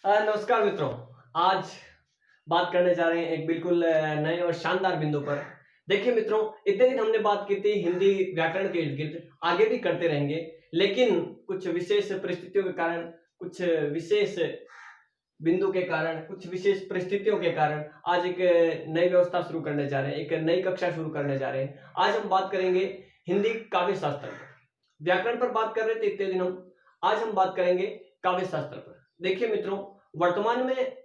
नमस्कार मित्रों। आज बात करने जा रहे हैं एक बिल्कुल नए और शानदार बिंदु पर। देखिए मित्रों, इतने दिन हमने बात की थी हिंदी व्याकरण के इर्द-गिर्द, आगे भी करते रहेंगे। लेकिन कुछ विशेष परिस्थितियों के कारण, कुछ विशेष बिंदु के कारण, कुछ विशेष परिस्थितियों के कारण आज एक नई व्यवस्था शुरू करने जा रहे हैं, एक नई कक्षा शुरू करने जा रहे हैं। आज हम बात करेंगे हिंदी काव्य शास्त्र पर। व्याकरण पर बात कर रहे थे इतने दिन हम, आज हम बात करेंगे काव्य शास्त्र पर। देखिए मित्रों, वर्तमान में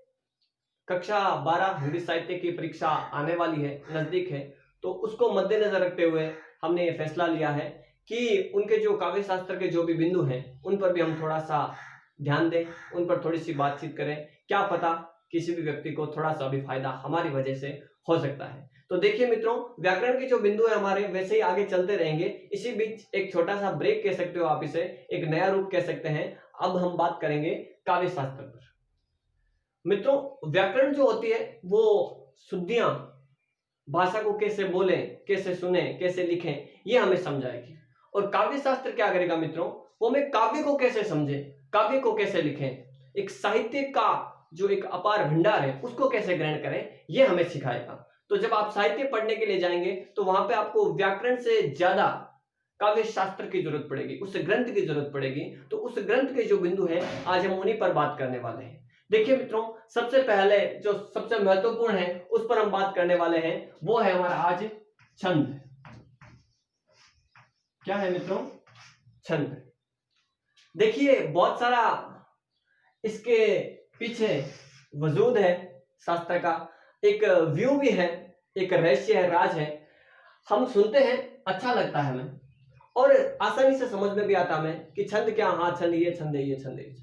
कक्षा 12 हिंदी साहित्य की परीक्षा आने वाली है, नजदीक है। तो उसको मद्देनजर रखते हुए हमने ये फैसला लिया है कि उनके जो काव्य शास्त्र के जो भी बिंदु हैं उन पर भी हम थोड़ा सा ध्यान दें, उन पर थोड़ी सी बातचीत करें। क्या पता किसी भी व्यक्ति को थोड़ा सा भी फायदा हमारी वजह से हो सकता है। तो देखिए मित्रों, व्याकरण के जो बिंदु है हमारे वैसे ही आगे चलते रहेंगे। इसी बीच एक छोटा सा ब्रेक कह सकते हो आप इसे, एक नया रूप कह सकते हैं। अब हम बात करेंगे काव्य शास्त्र पर। मित्रों, व्याकरण जो होती है वो शुद्धियां, भाषा को कैसे बोलें, कैसे सुने, कैसे लिखें, ये हमें समझाएगी। और काव्य शास्त्र क्या करेगा मित्रों, वो हमें काव्य को कैसे समझे, काव्य को कैसे लिखें, एक साहित्य का जो एक अपार भंडार है उसको कैसे ग्रहण करें, ये हमें सिखाएगा। तो जब आप साहित्य पढ़ने के लिए जाएंगे तो वहां पे आपको व्याकरण से ज्यादा काव्य शास्त्र की जरूरत पड़ेगी, उस ग्रंथ की जरूरत पड़ेगी। तो उस ग्रंथ के जो बिंदु हैं आज हम उन्हीं पर बात करने वाले हैं। देखिए मित्रों, सबसे पहले जो सबसे महत्वपूर्ण है उस पर हम बात करने वाले हैं, वो है हमारा आज छंद। क्या है मित्रों? छंद। देखिए, बहुत सारा इसके पीछे वजूद है, शास्त्र का एक व्यू भी है, एक रहस्य है, राज है। हम सुनते हैं, अच्छा लगता है हमें और आसानी से समझ में भी आता हमें कि छंद क्या, हाँ छंद ये, छंद ये, छंद ये।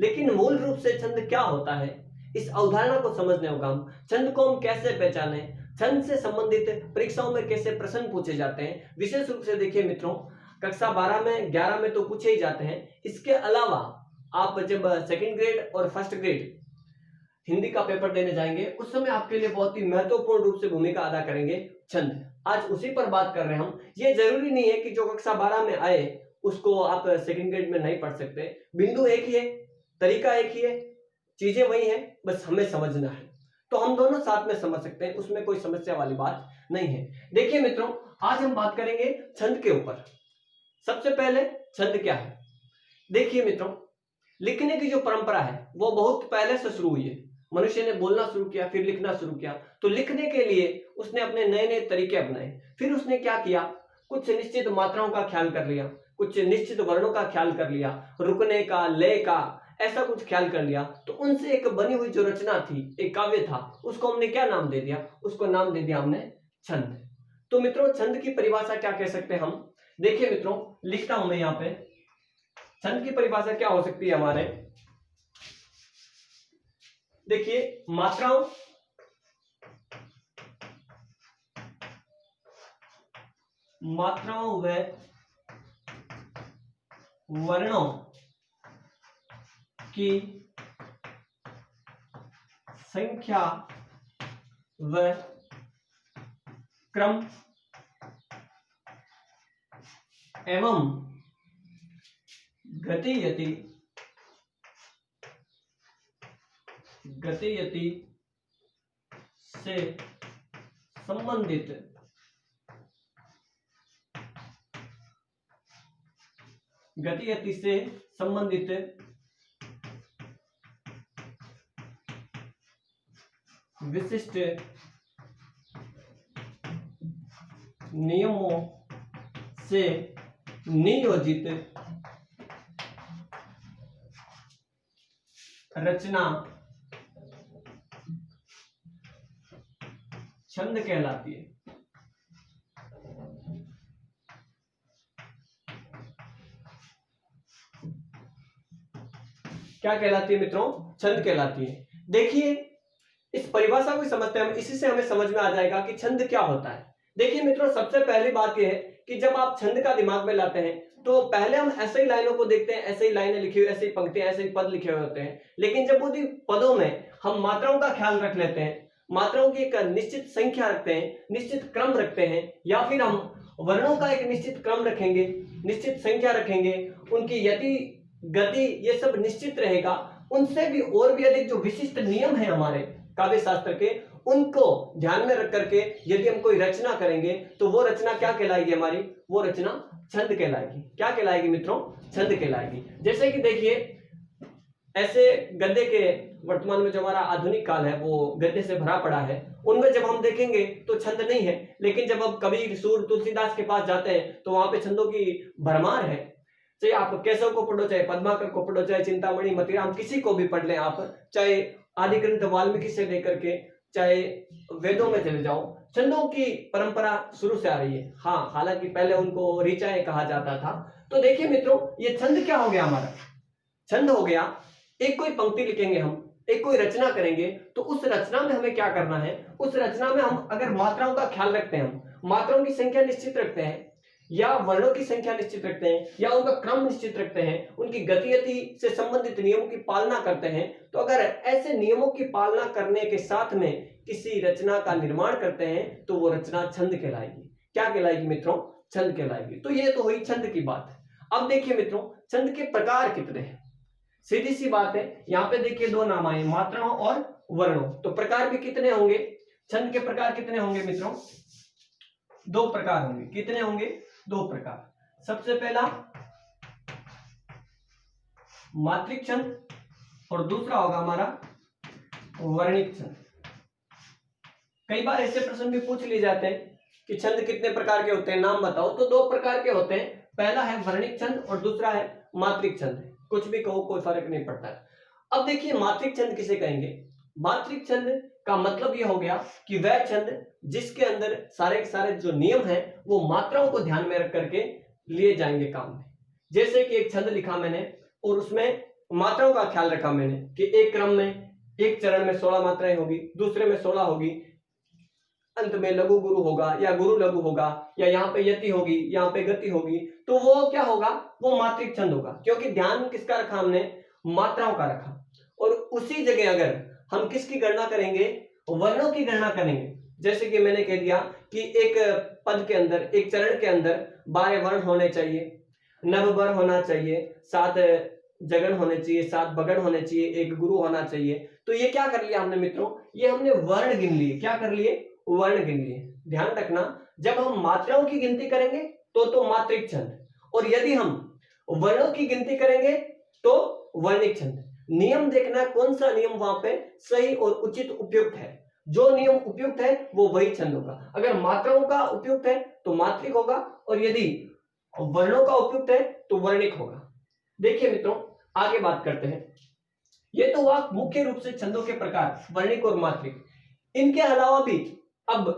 लेकिन मूल रूप से छंद क्या होता है, इस अवधारणा को समझने होगा। हम छंद को हम कैसे पहचाने, छंद से संबंधित परीक्षाओं में कैसे प्रश्न पूछे जाते हैं। विशेष रूप से देखिए मित्रों, कक्षा 12 में, 11 में तो पूछे ही जाते हैं। इसके अलावा आप जब सेकंड ग्रेड और फर्स्ट ग्रेड हिंदी का पेपर देने जाएंगे उस समय आपके लिए बहुत ही महत्वपूर्ण रूप से भूमिका अदा करेंगे छंद। आज उसी पर बात कर रहे हैं हम। ये जरूरी नहीं है कि जो कक्षा 12 में आए उसको आप सेकंड ग्रेड में नहीं पढ़ सकते। बिंदु एक ही है, तरीका एक ही है, चीजें वही है, बस हमें समझना है। तो हम दोनों साथ में समझ सकते हैं, उसमें कोई समस्या वाली बात नहीं है। देखिए मित्रों, आज हम बात करेंगे छंद के ऊपर। सबसे पहले छंद क्या है? देखिए मित्रों, लिखने की जो परंपरा है वो बहुत पहले से शुरू हुई है। मनुष्य ने बोलना शुरू किया, फिर लिखना शुरू किया। तो लिखने के लिए उसने अपने नए नए तरीके अपनाए। फिर उसने क्या किया, कुछ निश्चित मात्राओं का ख्याल कर लिया, कुछ निश्चित वर्णों का ख्याल कर लिया, रुकने का, लय का, ऐसा कुछ ख्याल कर लिया। तो उनसे एक बनी हुई जो रचना थी, एक काव्य था, उसको हमने क्या नाम दे दिया? उसको नाम दे दिया हमने छंद। तो मित्रों, छंद की परिभाषा क्या कह सकते हैं हम? देखिए मित्रों, लिखता हूं मैं यहां पे। छंद की परिभाषा क्या हो सकती है हमारे? देखिए, मात्राओं व वर्णों की संख्या व क्रम एवं गतियति से संबंधित विशिष्ट नियमों से नियोजित रचना छंद कहलाती है। क्या कहलाती है मित्रों? छंद कहलाती है। देखिए, इस परिभाषा को समझते हैं हम, इसी से हमें समझ में आ जाएगा कि छंद क्या होता है। देखिए मित्रों, सबसे पहली बात यह है कि जब आप छंद का दिमाग में लाते हैं तो पहले हम ऐसे ही लाइनों को देखते हैं, ऐसे ही लाइनें लिखी हुई, ऐसे ही पंक्तियां, ऐसे ही पद लिखे हुए होते हैं। लेकिन जब उन पदों में हम मात्राओं का ख्याल रख लेते हैं, मात्राओं की एक निश्चित संख्या रखते हैं, निश्चित क्रम रखते हैं, या फिर हम वर्णों का एक निश्चित क्रम रखेंगे, निश्चित संख्या रखेंगे, उनकी यति गति, ये सब निश्चित रहेगा। उनसे भी और भी अधिक जो विशिष्ट नियम है हमारे काव्य शास्त्र के, उनको ध्यान में रख करके यदि हम कोई रचना करेंगे तो वो रचना क्या कहलाएगी हमारी? वो रचना छंद कहलाएगी। क्या कहलाएगी मित्रों? छंद कहलाएगी। जैसे कि देखिए, ऐसे गद्य के वर्तमान में जो हमारा आधुनिक काल है वो गद्य से भरा पड़ा है, उनमें जब हम देखेंगे तो छंद नहीं है, लेकिन जब अब कबीर, सूर, तुलसीदास के पास जाते हैं तो वहां पे छंदों की भरमार है। चाहे आप केशव को पढ़ो, चाहे पद्माकर को पढ़ो, चाहे चिंतामणि, मतीराम, किसी को भी पढ़ लें आप, चाहे आदि ग्रंथ वाल्मीकि से लेकर के चाहे वेदों में चले जाओ, छंदों की परंपरा शुरू से आ रही है। हाँ, हालांकि पहले उनको ऋचाएं कहा जाता था। तो देखिए मित्रों, ये छंद क्या हो गया हमारा? छंद हो गया, एक कोई पंक्ति लिखेंगे हम, एक कोई रचना करेंगे, तो उस रचना में हमें क्या करना है? उस रचना में हम अगर मात्राओं का ख्याल रखते हैं, हम मात्राओं की संख्या निश्चित रखते हैं, या वर्णों की संख्या निश्चित रखते हैं, या उनका क्रम निश्चित रखते हैं, उनकी गति से संबंधित नियमों की पालना करते हैं, तो अगर ऐसे नियमों की पालना करने के साथ में किसी रचना का निर्माण करते हैं तो वो रचना छंद कहलाएगी। क्या कहलाएगी मित्रों? छंद कहलाएगी। तो ये तो हुई छंद की बात। अब देखिए मित्रों, छंद के प्रकार कितने हैं? सीधी सी बात है, यहाँ पे देखिए दो नाम आए, मात्राओं और वर्णों। तो प्रकार भी कितने होंगे? छंद के प्रकार कितने होंगे मित्रों? दो प्रकार होंगे। कितने होंगे? दो प्रकार। सबसे पहला मात्रिक छंद और दूसरा होगा हमारा वर्णिक छंद। कई बार ऐसे प्रश्न भी पूछ लिए जाते हैं कि छंद कितने प्रकार के होते हैं, नाम बताओ। तो दो प्रकार के होते हैं, पहला है वर्णिक छंद और दूसरा है मात्रिक छंद। कुछ भी कहो, कोई फर्क नहीं पड़ता है। अब देखिए, मात्रिक छंद किसे कहेंगे? मात्रिक छंद का मतलब यह हो गया कि वह छंद जिसके अंदर सारे के सारे जो नियम हैं वो मात्राओं को ध्यान में रख करके लिए जाएंगे काम में। जैसे कि एक छंद लिखा मैंने और उसमें मात्राओं का ख्याल रखा मैंने कि एक क्रम में, एक चरण में 16 मात्राएं होगी, दूसरे में 16 होगी, अंत में लघु गुरु होगा या गुरु लघु होगा, या यहाँ पे यति होगी, यहाँ पे गति होगी, तो वो क्या होगा? वो मात्रिक छंद होगा, क्योंकि ध्यान किसका रखा हमने? मात्राओं का रखा। और उसी जगह अगर हम किसकी गणना करेंगे? वर्णों की गणना करेंगे। जैसे कि मैंने कह दिया कि एक पद के अंदर, एक चरण के अंदर 12 वर्ण होने चाहिए, नववर होना चाहिए, 7 जगन होने चाहिए, 7 बगड़ होने चाहिए, एक गुरु होना चाहिए। तो ये क्या कर लिया हमने मित्रों? ये हमने वर्ण गिन लिए। क्या कर लिए? वर्ण गिन लिए। ध्यान रखना, जब हम मात्राओं की गिनती करेंगे तो मात्रिक छंद, और यदि हम वर्णों की गिनती करेंगे तो वर्णिक छंद। नियम देखना, कौन सा नियम वहां पे सही और उचित उपयुक्त है। जो नियम उपयुक्त है वो वही छंद होगा। अगर मात्राओं का उपयुक्त है तो मात्रिक होगा, और यदि वर्णों का उपयुक्त है तो वर्णिक होगा। देखिए मित्रों, आगे बात करते हैं। ये तो हुआ मुख्य रूप से छंदों के प्रकार, वर्णिक और मात्रिक। इनके अलावा भी अब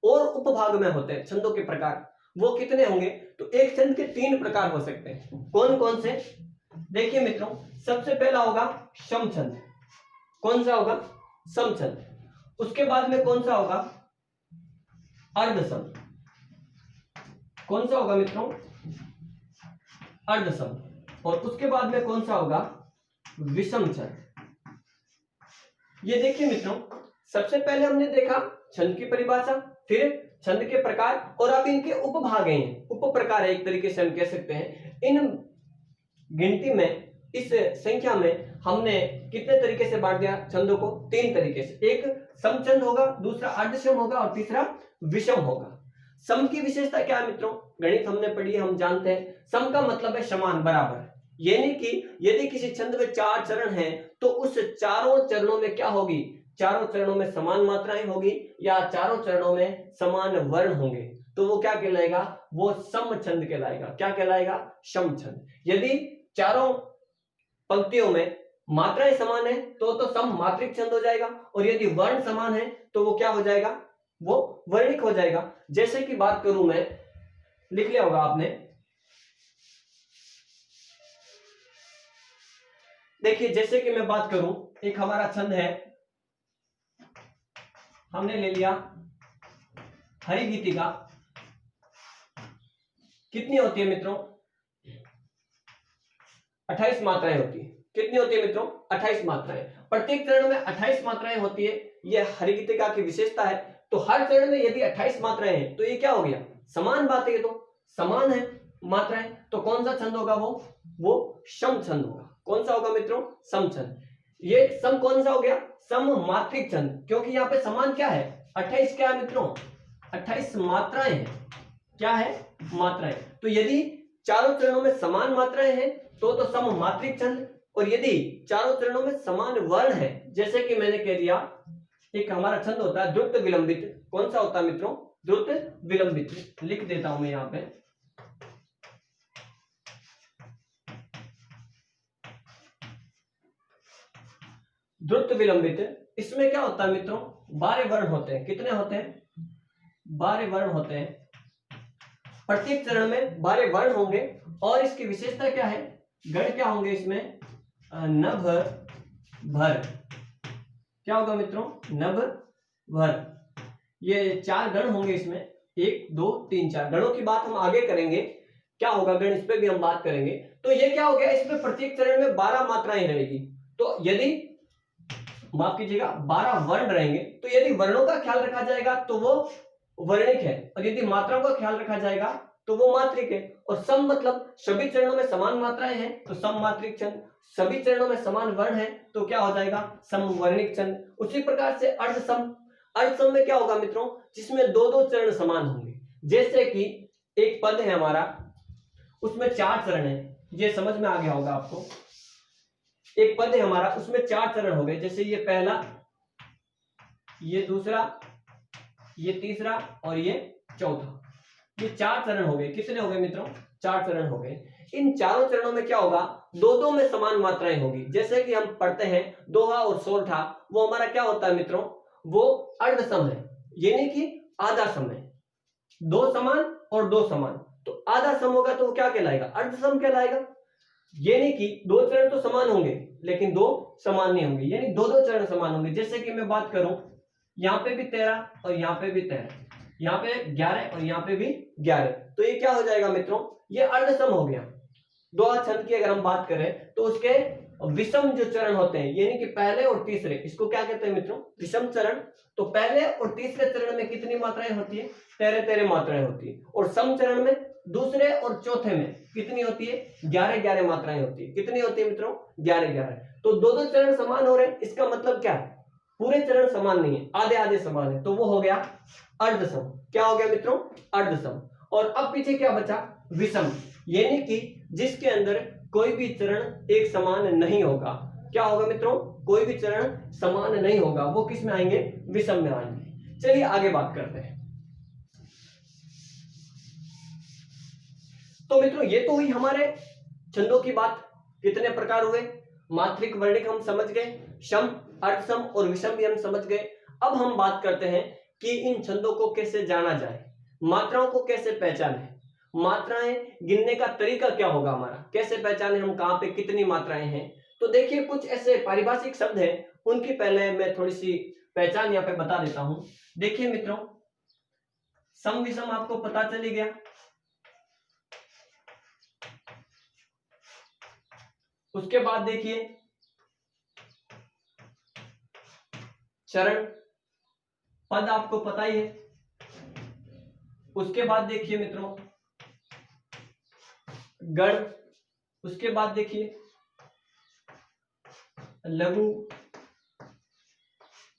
और उपभाग में होते हैं छंदों के प्रकार। वो कितने होंगे? तो एक छंद के 3 प्रकार हो सकते हैं। कौन कौन से? देखिए मित्रों, सबसे पहला होगा शम छंद। कौन सा होगा? सम छंद। उसके बाद में कौन सा होगा? अर्धसम। कौन सा होगा मित्रों? अर्धसम। और उसके बाद में कौन सा होगा? विषम छंद। ये देखिए मित्रों, सबसे पहले हमने देखा छंद की परिभाषा, फिर छंद के प्रकार, और अब इनके उपभाग हैं, उप प्रकार है एक तरीके से हम कह सकते हैं। इन गिनती में, इस संख्या में हमने कितने तरीके से बांट दिया छंदों को? 3 तरीके से। एक समछंद होगा, दूसरा अर्धसम होगा, और तीसरा विषम होगा। सम की विशेषता क्या है मित्रों? गणित हमने पढ़ी है, हम जानते हैं। सम का मतलब है समान, बराबर। यानी कि यदि किसी छंद में 4 चरण हैं तो उस चारों चरणों में क्या होगी? चारों चरणों में समान मात्राएं होगी, या चारों चरणों में समान वर्ण होंगे, तो वो क्या कहलाएगा? वो सम छंद कहलाएगा। क्या कहलाएगा? सम छंद। यदि चारों पंक्तियों में मात्राएं समान है तो सम मात्रिक छंद हो जाएगा, और यदि वर्ण समान है तो वो क्या हो जाएगा? वो वर्णिक हो जाएगा। जैसे कि बात करूं मैं, लिख लिया होगा आपने, देखिए जैसे कि मैं बात करूं, एक हमारा छंद है, हमने ले लिया हरि गीतिका। कितनी होती है मित्रों? 28 मात्राएं होती है। कितनी होती है मित्रों? 28 मात्राएं। प्रत्येक चरण में 28 मात्राएं होती है, यह हरि गीतिका की विशेषता है। तो हर चरण में यदि 28 मात्राएं हैं तो ये क्या हो गया? समान बात है, ये तो समान है। मात्राएं, तो कौन सा छंद होगा वो सम छंद होगा। कौन सा होगा मित्रों? सम छंद। ये सम कौन सा हो गया? सम मात्रिक छंद, क्योंकि यहाँ पे समान क्या है? 28 क्या है मित्रों? 28 मात्राएं हैं। क्या है? मात्राएं। तो यदि चारों चरणों में समान मात्राएं हैं तो सम मात्रिक छंद, और यदि चारों चरणों में समान वर्ण है, जैसे कि मैंने कह दिया एक हमारा छंद होता है द्रुत विलंबित। कौन सा होता है मित्रों? द्रुत विलंबित। लिख देता हूं मैं यहां पे। द्रुत विलंबित, इसमें क्या होता है मित्रों? 12 वर्ण होते हैं। कितने होते हैं? 12 वर्ण होते हैं। प्रत्येक चरण में 12 वर्ण होंगे, और इसकी विशेषता क्या है? गण क्या होंगे इसमें? नभ भर। क्या होगा मित्रों? नभ भर। ये 4 गण होंगे इसमें, 1 2 3 4 गणों की बात हम आगे करेंगे, क्या होगा गण, इस पे भी हम बात करेंगे। तो ये क्या हो गया? इसमें प्रत्येक चरण में 12 मात्राएं रहेगी। तो यदि माफ कीजिएगा 12 वर्ण रहेंगे, तो यदि वर्णों का ख्याल रखा जाएगा तो वो वर्णिक है, और यदि मात्राओं का ख्याल रखा जाएगा तो वो मात्रिक है। और सम मतलब सभी चरणों में समान मात्राएं हैं तो सम मात्रिक छंद, सभी चरणों में समान वर्ण है तो क्या हो जाएगा? समवर्णिक छंद। उसी प्रकार से अर्ध सम, अर्ध सम में क्या होगा मित्रों? जिसमें 2-2 चरण समान होंगे। जैसे कि एक पद है हमारा, उसमें 4 चरण है, ये समझ में आ गया होगा आपको। एक पद है हमारा, उसमें 4 चरण हो गए, जैसे ये पहला, ये दूसरा, ये तीसरा और ये चौथा। ये 4 चरण हो गए। कितने हो गए मित्रों? 4 चरण हो गए। इन चारों चरणों में क्या होगा? 2-2 में समान मात्राएं होगी। जैसे कि हम पढ़ते हैं दोहा और सोरठा, वो हमारा क्या होता है मित्रों? वो अर्ध सम है, यानी कि आधा सम है। 2 समान और 2 समान, तो आधा सम होगा तो वो क्या कहलाएगा? अर्ध सम कहलाएगा। यानी कि 2 चरण तो समान होंगे लेकिन 2 समान नहीं होंगे, यानी 2-2 चरण समान होंगे। जैसे कि मैं बात करूं, यहाँ पे भी 13 और यहाँ पे भी 13, यहाँ पे 11 और यहाँ पे भी 11, तो ये क्या हो जाएगा मित्रों? ये अर्धसम हो गया। दोहा छंद की अगर हम बात करें तो उसके विषम जो चरण होते हैं, यानी कि पहले और तीसरे, इसको क्या कहते हैं मित्रों? विषम चरण। तो पहले और तीसरे चरण में कितनी मात्राएं होती है? 13-13 मात्राएं होती है। और सम चरण में दूसरे और चौथे में कितनी होती है? 11-11 मात्राएं होती है। कितनी होती है मित्रों? 11-11। तो 2-2 चरण समान हो रहे हैं, इसका मतलब क्या है? पूरे चरण समान नहीं है, आधे आधे समान है, तो वो हो गया अर्धसम। क्या हो गया मित्रों? अर्धसम। और अब पीछे क्या बचा? विषम, यानी कि जिसके अंदर कोई भी चरण एक समान नहीं होगा। क्या होगा मित्रों? कोई भी चरण समान नहीं होगा, वो किस में आएंगे? विषम में आएंगे। चलिए आगे बात करते हैं। तो मित्रों ये तो हुई हमारे छंदों की बात। कितने प्रकार हुए? मात्रिक वर्णिक हम समझ गए, सम अर्धसम और विषम भी हम समझ गए। अब हम बात करते हैं कि इन छंदों को कैसे जाना जाए, मात्राओं को कैसे पहचाने, मात्राएं गिनने का तरीका क्या होगा हमारा, कैसे पहचाने हम कहां पे कितनी मात्राएं हैं। तो देखिए कुछ ऐसे पारिभाषिक शब्द हैं, उनकी पहले मैं थोड़ी सी पहचान यहाँ पे बता देता हूं। देखिए मित्रों, सम विषम आपको पता चली गया। उसके बाद देखिए चरण, पद आपको पता ही है। उसके बाद देखिए मित्रों गण। उसके बाद देखिए लघु,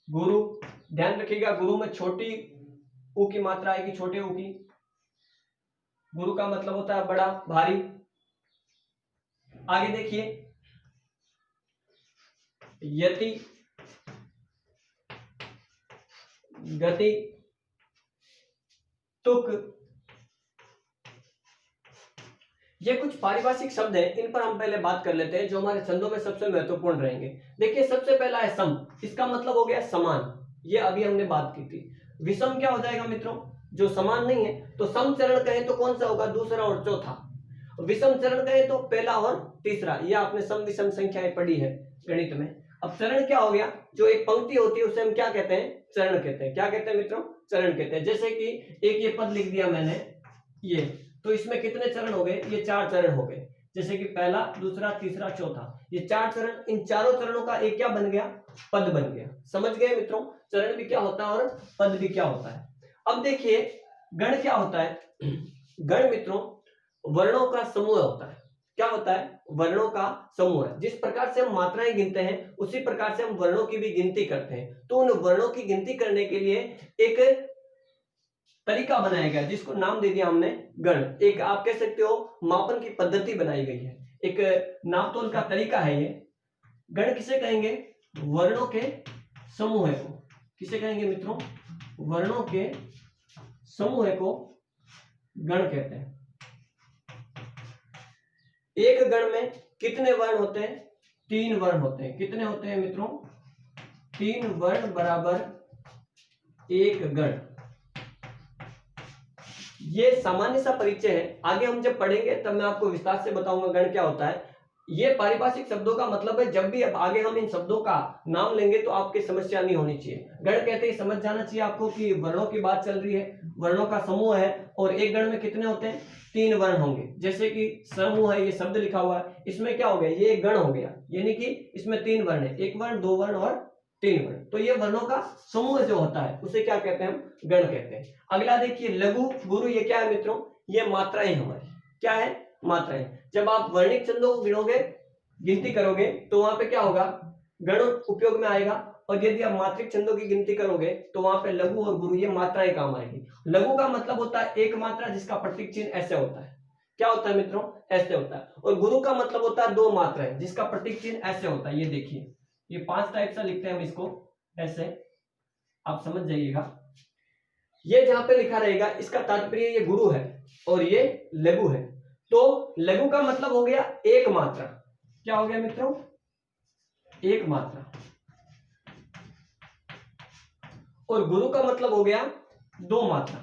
गुरु। ध्यान रखिएगा गुरु में छोटी ऊ की मात्रा आएगी, छोटे ऊ की। गुरु का मतलब होता है बड़ा, भारी। आगे देखिए यति, गति, तुक। ये कुछ पारिभाषिक शब्द हैं, इन पर हम पहले बात कर लेते हैं जो हमारे छंदों में सबसे महत्वपूर्ण रहेंगे। देखिए सबसे पहला है सम, इसका मतलब हो गया समान, ये अभी हमने बात की थी। विषम क्या हो जाएगा मित्रों? जो समान नहीं है। तो सम चरण कहें तो कौन सा होगा? दूसरा और चौथा। विषम चरण कहें तो पहला और तीसरा। ये आपने सम विषम संख्याएं पढ़ी है गणित में। अब चरण क्या हो गया? जो एक पंक्ति होती है उसे हम क्या कहते हैं? चरण कहते हैं। क्या कहते हैं मित्रों? चरण कहते हैं। जैसे कि एक ये पद लिख दिया मैंने, ये तो इसमें कितने चरण हो गए? ये 4 चरण हो गए। जैसे कि पहला, दूसरा, तीसरा, चौथा, ये 4 चरण। इन चारों चरणों का एक क्या बन गया? पद बन गया। समझ गए मित्रों? चरण भी क्या होता है और पद भी क्या होता है। अब देखिए गण क्या होता है। गण मित्रों वर्णों का समूह होता है। क्या होता है? वर्णों का समूह है। जिस प्रकार से हम मात्राएं गिनते हैं उसी प्रकार से हम वर्णों की भी गिनती करते हैं। तो उन वर्णों की गिनती करने के लिए एक तरीका बनाया गया जिसको नाम दे दिया हमने गण। एक आप कह सकते हो मापन की पद्धति बनाई गई है, एक नापतोल का तरीका है ये। गण किसे कहेंगे? वर्णों के समूह को। किसे कहेंगे मित्रों? वर्णों के समूह को गण कहते हैं। एक गण में कितने वर्ण होते हैं? 3 वर्ण होते हैं। कितने होते हैं मित्रों? 3 वर्ण बराबर एक गण। ये सामान्य सा परिचय है, आगे हम जब पढ़ेंगे तब मैं आपको विस्तार से बताऊंगा गण क्या होता है। ये पारिभाषिक शब्दों का मतलब है, जब भी अब आगे हम इन शब्दों का नाम लेंगे तो आपकी समस्या नहीं होनी चाहिए। गण कहते ही समझ जाना चाहिए आपको कि वर्णों की बात चल रही है, वर्णों का समूह है और एक गण में कितने होते हैं? 3 वर्ण होंगे। जैसे कि समूह है, ये शब्द लिखा हुआ है, इसमें क्या हो गया? ये एक गण हो गया, यानी कि इसमें 3 वर्ण है, 1 वर्ण, 2 वर्ण और 3 वर्ण। तो ये वर्णों का समूह जो होता है उसे क्या कहते हैं? हम गण कहते हैं। अगला देखिए लघु गुरु। ये क्या है मित्रों? ये मात्राएं हमारी। क्या है? मात्राएं। जब आप वर्णिक छंदों को गिनोगे, गिनती करोगे तो वहां पे क्या होगा? गण उपयोग में आएगा। और यदि आप मात्रिक छंदों की गिनती करोगे तो वहां पे लघु और गुरु ये मात्राएं काम आएगी। लघु का मतलब होता है एक मात्रा जिसका प्रतीक चिन्ह ऐसे होता है। क्या होता है मित्रों? ऐसे होता है। और गुरु का मतलब होता है 2 मात्राएं जिसका प्रतीक चिन्ह ऐसे होता है। ये देखिए, ये 5 टाइप से लिखते हैं हम इसको ऐसे, आप समझ जाइएगा। ये जहां पे लिखा रहेगा इसका तात्पर्य ये गुरु है और ये लघु है। तो लघु का मतलब हो गया एक मात्रा। क्या हो गया मित्रों? एक मात्रा। और गुरु का मतलब हो गया 2 मात्रा।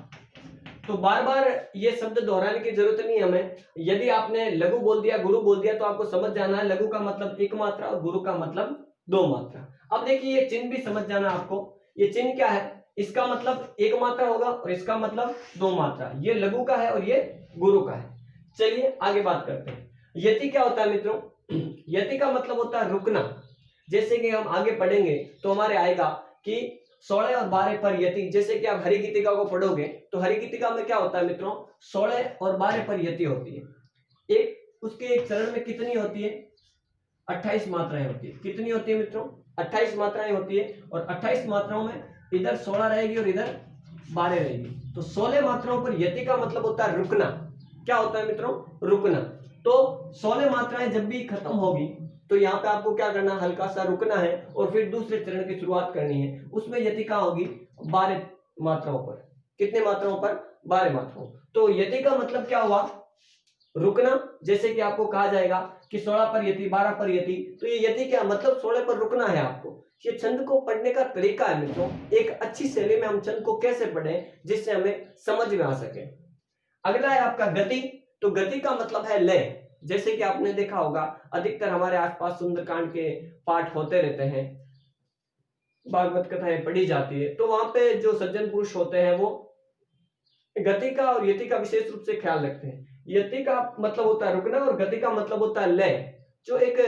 तो बार बार ये शब्द दोहराने की जरूरत नहीं हमें। यदि आपने लघु बोल दिया, गुरु बोल दिया, तो आपको समझ जाना है लघु का मतलब 1 मात्रा और गुरु का मतलब 2 मात्रा। अब देखिए ये चिन्ह भी समझ जाना आपको। ये चिन्ह क्या है? इसका मतलब 1 मात्रा होगा और इसका मतलब 2 मात्रा। ये लघु का है और ये गुरु का है। चलिए आगे बात करते हैं। यति क्या होता है मित्रों? यति का मतलब होता है रुकना। जैसे कि हम आगे पढ़ेंगे तो हमारे आएगा कि 16 और 12 पर यति। जैसे कि आप हरि गीतिका को पढ़ोगे तो हरि गीतिका में क्या होता है मित्रों? 16 और 12 पर यति होती है। एक उसके एक चरण में कितनी होती है? 28 मात्राएं होती है। कितनी होती है मित्रों? 28 मात्राएं होती है। और 28 मात्राओं में इधर 16 रहेगी और इधर 12 रहेगी। तो 16 मात्राओं पर यति का मतलब होता है रुकना। क्या होता है मित्रों? रुकना। तो 16 मात्राएं जब भी खत्म होगी तो यहाँ पे आपको क्या करना? हल्का सा रुकना है और फिर दूसरे चरण की शुरुआत करनी है। उसमें यति कहाँ होगी? 12 मात्राओं पर। कितने मात्राओं पर? 12 मात्राओं। तो यति का मतलब क्या हुआ? रुकना। जैसे कि आपको कहा जाएगा कि 16 पर यति, 12 पर यति, तो ये यति क्या मतलब? 16 पर रुकना है आपको। ये छंद को पढ़ने का तरीका है मित्रों। एक अच्छी शैली में हम छंद को कैसे पढ़ें जिससे हमें समझ में आ सके। अगला है आपका गति। तो गति का मतलब है लय। जैसे कि आपने देखा होगा अधिकतर हमारे आसपास सुंदरकांड के पाठ होते रहते हैं, भागवत कथाएं पढ़ी जाती है, तो वहां पे जो सज्जन पुरुष होते हैं वो गति का और यति का विशेष रूप से ख्याल रखते हैं। यति का मतलब होता है रुकना और गति का मतलब होता है लय। जो एक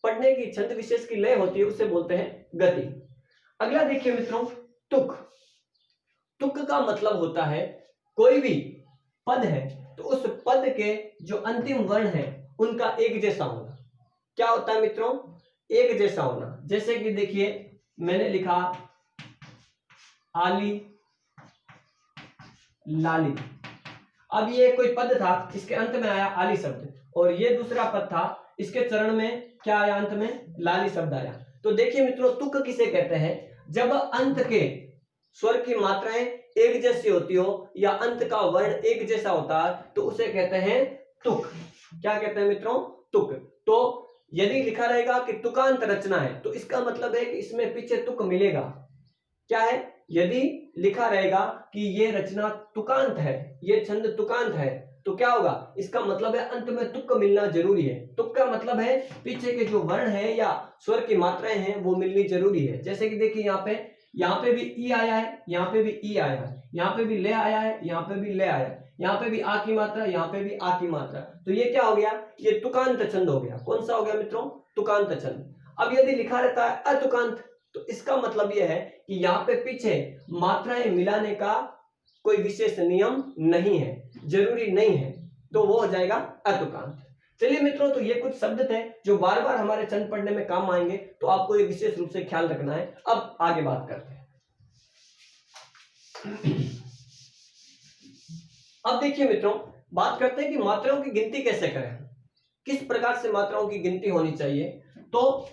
पढ़ने की छंद विशेष की लय होती है उसे बोलते हैं गति। अगला देखिए मित्रों, तुक। तुक का मतलब होता है कोई भी पद है तो उस पद के जो अंतिम वर्ण है उनका एक जैसा होना। क्या होता है मित्रों? एक जैसा होना। जैसे कि देखिए मैंने लिखा आली, लाली। अब ये कोई पद था, इसके अंत में आया आली शब्द, और ये दूसरा पद था, इसके चरण में क्या आया? अंत में लाली शब्द आया। तो देखिए मित्रों, तुक किसे कहते हैं? जब अंत के स्वर की मात्राएं एक जैसी होती हो या अंत का वर्ण एक जैसा होता है तो उसे कहते हैं तुक। क्या कहते हैं मित्रों? तुक। तो यदि लिखा रहेगा कि तुकांत रचना है तो इसका मतलब है कि इसमें पीछे तुक मिलेगा। क्या है? यदि लिखा रहेगा कि ये रचना तुकांत है, ये छंद तुकांत है, तो क्या होगा? इसका मतलब है अंत में तुक मिलना जरूरी है। तुक का मतलब है पीछे के जो वर्ण है या स्वर की मात्राएं हैं वो मिलनी जरूरी है। जैसे कि देखिए यहाँ पे भी ई आया है, यहाँ पे भी ई आया है, यहाँ पे भी ले आया है, यहाँ पे भी ले आया है, यहाँ पे भी आ की मात्रा, यहाँ पे भी आ की मात्रा। तो ये क्या हो गया? ये तुकांत छंद हो गया। कौन सा हो गया मित्रों? तुकांत छंद। अब यदि लिखा रहता है अतुकांत तो इसका मतलब यह है कि यहाँ पे पीछे मात्राएं मिलाने का कोई विशेष नियम नहीं है, जरूरी नहीं है। तो वो हो जाएगा अतुकांत। चलिए मित्रों, तो ये कुछ शब्द थे जो बार बार हमारे छंद पढ़ने में काम आएंगे, तो आपको ये विशेष रूप से ख्याल रखना है। अब आगे बात करते हैं। अब देखिए मित्रों, बात करते हैं कि मात्राओं की गिनती कैसे करें, किस प्रकार से मात्राओं की गिनती होनी चाहिए। तो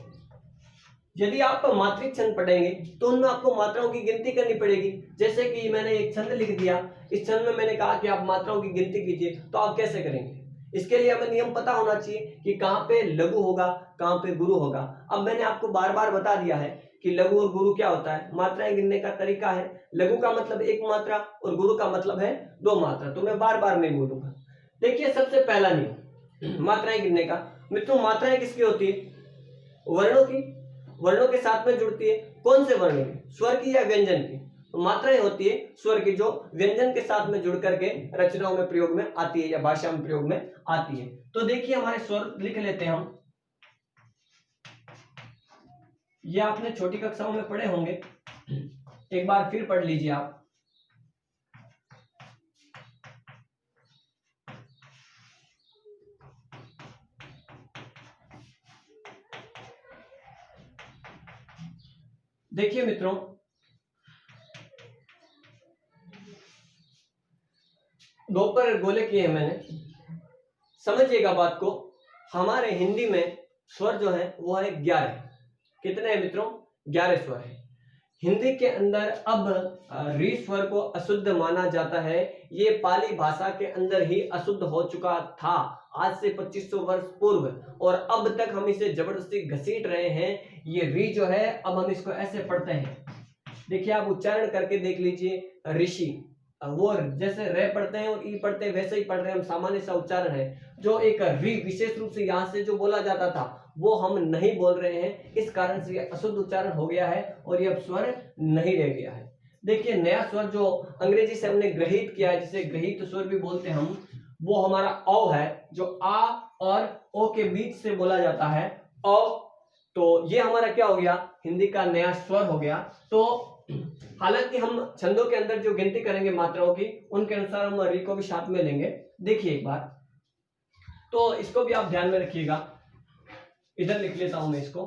यदि आप मात्रिक छंद पढ़ेंगे तो उनमें आपको मात्राओं की गिनती करनी पड़ेगी। जैसे कि मैंने एक छंद लिख दिया, इस छंद में मैंने कहा कि आप मात्राओं की गिनती कीजिए, तो आप कैसे करेंगे? इसके लिए हमें नियम पता होना चाहिए कि कहां पे लघु होगा, कहां पे गुरु होगा। अब मैंने आपको बार बार बता दिया है कि लघु और गुरु क्या होता है, मात्राएं गिनने का तरीका है। लघु का मतलब एक मात्रा और गुरु का मतलब है दो मात्रा, तो मैं बार बार नहीं बोलूंगा। देखिए, सबसे पहला नियम मात्राएं गिनने का। मित्रों, मात्राएं किसकी होती है? वर्णों की। वर्णों के साथ में जुड़ती है। कौन से वर्ण की? स्वर की या व्यंजन की? तो मात्राएं होती है स्वर की, जो व्यंजन के साथ में जुड़ करके रचनाओं में प्रयोग में आती है या भाषा में प्रयोग में आती है। तो देखिए, हमारे स्वर लिख लेते हैं हम। ये आपने छोटी कक्षाओं में पढ़े होंगे, एक बार फिर पढ़ लीजिए आप। देखिए मित्रों, दो पर गोले किए हैं मैंने, समझिएगा बात को। हमारे हिंदी में स्वर जो है वो है 11। कितने हैं मित्रों? 11 स्वर है हिंदी के अंदर। अब री स्वर को अशुद्ध माना जाता है। ये पाली भाषा के अंदर ही अशुद्ध हो चुका था आज से 2500 वर्ष पूर्व, और अब तक हम इसे जबरदस्ती घसीट रहे हैं। ये री जो है, अब हम इसको ऐसे पढ़ते हैं। देखिए, आप उच्चारण करके देख लीजिए। ऋषि, वो जैसे रे पढ़ते हैं और ई पढ़ते हैं वैसे ही पढ़ रहे हैं हम, सामान्य सा उच्चारण है। जो एक री विशेष रूप से यहाँ से जो बोला जाता था वो हम नहीं बोल रहे हैं, इस कारण से ये अशुद्ध उच्चारण हो गया है और ये अब स्वर नहीं रह गया है। देखिए, नया स्वर जो अंग्रेजी से हमने ग्रहित किया है, जिसे ग्रहित स्वर भी बोलते हैं हम, वो हमारा औ है, जो आ और ओ के बीच से बोला जाता है, औ। तो ये हमारा क्या हो गया? हिंदी का नया स्वर हो गया। तो हालांकि हम छंदों के अंदर जो गिनती करेंगे मात्राओं की, उनके अनुसार हम री को भी साथ में लेंगे। देखिए एक बार, तो इसको भी आप ध्यान में रखिएगा। इधर लिख लेता हूं मैं इसको।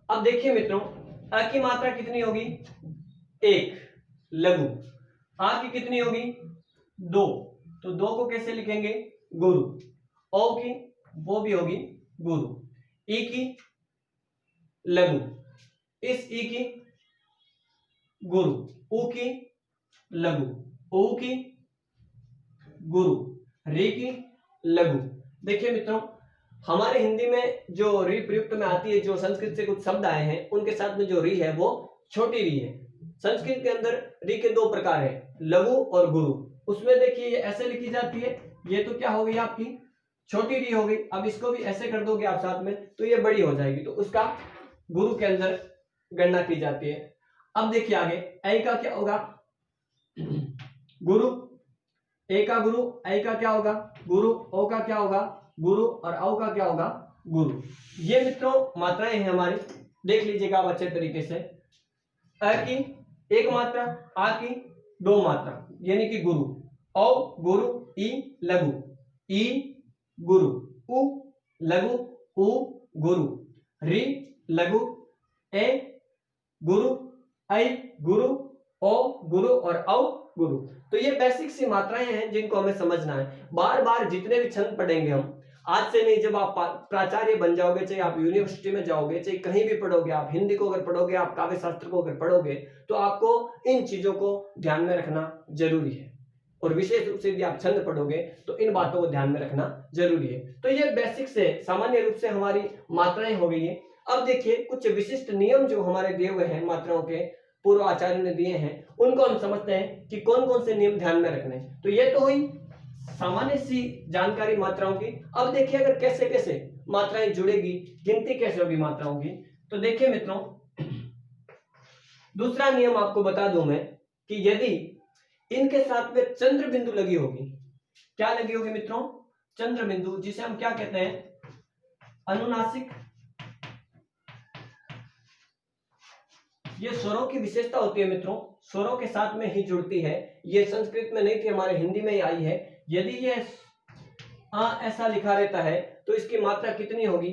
अब देखिए मित्रों, अ की मात्रा कितनी होगी? 1 लघु। आ की कितनी होगी? 2। तो 2 को कैसे लिखेंगे? गुरु। ओ की वो भी होगी गुरु। ई की लघु। इस ई की गुरु। ऊ की लघु। ऊ की गुरु। री की लघु। देखिए मित्रों, हमारे हिंदी में जो री प्रयुक्त में आती है, जो संस्कृत से कुछ शब्द आए हैं उनके साथ में जो री है वो छोटी री है। संस्कृत के अंदर री के दो प्रकार है, लघु और गुरु। उसमें देखिए ये ऐसे लिखी जाती है, ये तो क्या हो गई आपकी छोटी री हो गई। अब इसको भी ऐसे कर दोगे आप साथ में तो ये बड़ी हो जाएगी, तो उसका गुरु के अंदर गणना की जाती है। अब देखिए आगे, ऐ का क्या होगा? गुरु। ए का गुरु, ऐ का क्या होगा? गुरु। ओ का क्या होगा? गुरु। और औ का क्या होगा? गुरु। ये मित्रों मात्राएं हैं हमारी, देख लीजिएगा आप अच्छे तरीके से। अ की एक मात्रा, आ की दो मात्रा, यानी कि गुरु। औ गुरु, ई लघु। ई गुरु। उ लघु। उ गुरु। री लघु। ए गुरु। ऐ गुरु। ओ गुरु और औ गुरु। तो ये बेसिक सी मात्राएं हैं जिनको हमें समझना है। बार बार जितने भी छंद पढ़ेंगे हम, आज से नहीं, जब आप प्राचार्य बन जाओगे, चाहे आप यूनिवर्सिटी में जाओगे, चाहे कहीं भी पढ़ोगे, आप हिंदी को अगर पढ़ोगे, आप काव्य शास्त्र को अगर पढ़ोगे, तो आपको इन चीजों को ध्यान में रखना जरूरी है। और विशेष रूप से यदि आप छंद पढ़ोगे तो इन बातों को ध्यान में रखना जरूरी है। तो ये बेसिक से सामान्य रूप से हमारी मात्राएं हो गई है। अब देखिए, कुछ विशिष्ट नियम जो हमारे दिए हुए हैं मात्राओं के, पूर्व आचार्य ने दिए हैं, उनको हम समझते हैं कि कौन कौन से नियम ध्यान में रखने हैं। तो ये तो हुई सामान्य सी जानकारी मात्राओं की। अब देखिए अगर कैसे कैसे मात्राएं जुड़ेगी, गिनती कैसे होगी मात्राओं की। तो देखिए मित्रों, दूसरा नियम आपको बता दूं मैं कि यदि इनके साथ में चंद्र बिंदु लगी होगी, क्या लगी होगी मित्रों? चंद्र बिंदु, जिसे हम क्या कहते हैं? अनुनासिक ये स्वरों की विशेषता होती है मित्रों, स्वरों के साथ में ही जुड़ती है। ये संस्कृत में नहीं थी, हमारे हिंदी में ही आई है। यदि ये ऐसा लिखा रहता है तो इसकी मात्रा कितनी होगी,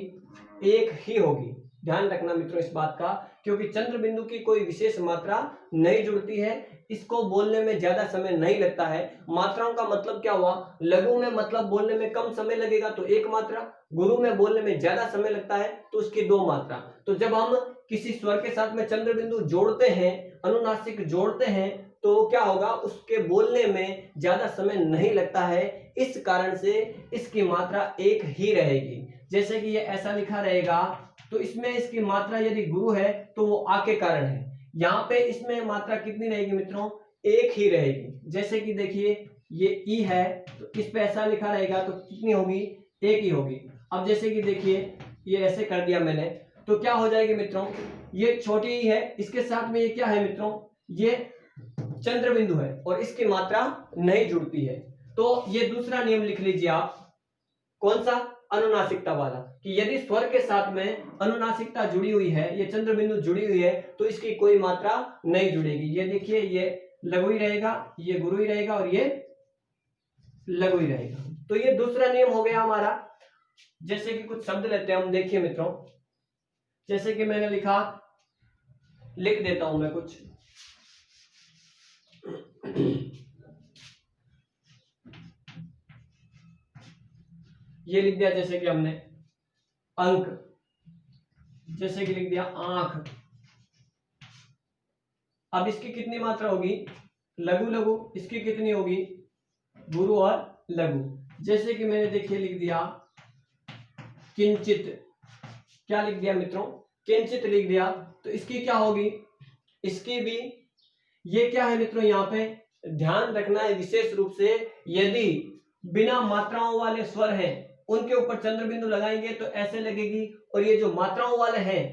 एक ही होगी। ध्यान रखना मित्रों इस बात का, क्योंकि चंद्र बिंदु की कोई विशेष मात्रा नहीं जुड़ती है, इसको बोलने में ज्यादा समय नहीं लगता है। मात्राओं का मतलब क्या हुआ, लघु में मतलब बोलने में कम समय लगेगा तो एक मात्रा, गुरु में बोलने में ज्यादा समय लगता है तो उसकी दो मात्रा। तो जब हम किसी स्वर के साथ में चंद्र बिंदु जोड़ते हैं, अनुनासिक जोड़ते हैं, तो क्या होगा, उसके बोलने में ज्यादा समय नहीं लगता है। इस कारण से इसकी मात्रा एक ही रहेगी। जैसे कि ये ऐसा लिखा रहेगा तो इसमें इसकी मात्रा यदि गुरु है तो वो आ के कारण है। यहाँ पे इसमें मात्रा कितनी रहेगी मित्रों, एक ही रहेगी। जैसे कि देखिए ये ई है तो इस पे ऐसा लिखा रहेगा तो कितनी होगी, एक ही होगी। अब जैसे कि देखिए ये ऐसे कर दिया मैंने, तो क्या हो जाएगी मित्रों, ये छोटी ई है, इसके साथ में ये क्या है मित्रों, ये चंद्र बिंदु है और इसकी मात्रा नहीं जुड़ती है। तो ये दूसरा नियम लिख लीजिए आप, कौन सा, अनुनासिकता वाला, कि यदि स्वर के साथ में अनुनासिकता जुड़ी हुई है, ये चंद्र बिंदु जुड़ी हुई है, तो इसकी कोई मात्रा नहीं जुड़ेगी। ये देखिए ये लघु ही रहेगा, ये गुरु ही रहेगा और ये लघु ही रहेगा। तो ये दूसरा नियम हो गया हमारा। जैसे कि कुछ शब्द लेते हैं हम, देखिए मित्रों, जैसे कि मैंने लिखा, लिख देता हूं मैं कुछ, ये लिख दिया जैसे कि हमने अंक, जैसे कि लिख दिया आंख। अब इसकी कितनी मात्रा होगी, लघु लघु, इसकी कितनी होगी, गुरु और लघु। जैसे कि मैंने देखिए लिख दिया किंचित, क्या लिख दिया मित्रों, किंचित लिख दिया, तो इसकी क्या होगी, इसकी भी, ये क्या है मित्रों, यहाँ पे ध्यान रखना है विशेष रूप से, यदि बिना मात्राओं वाले स्वर हैं उनके ऊपर चंद्र बिंदु लगाएंगे तो ऐसे लगेगी, और ये जो मात्राओं वाले हैं,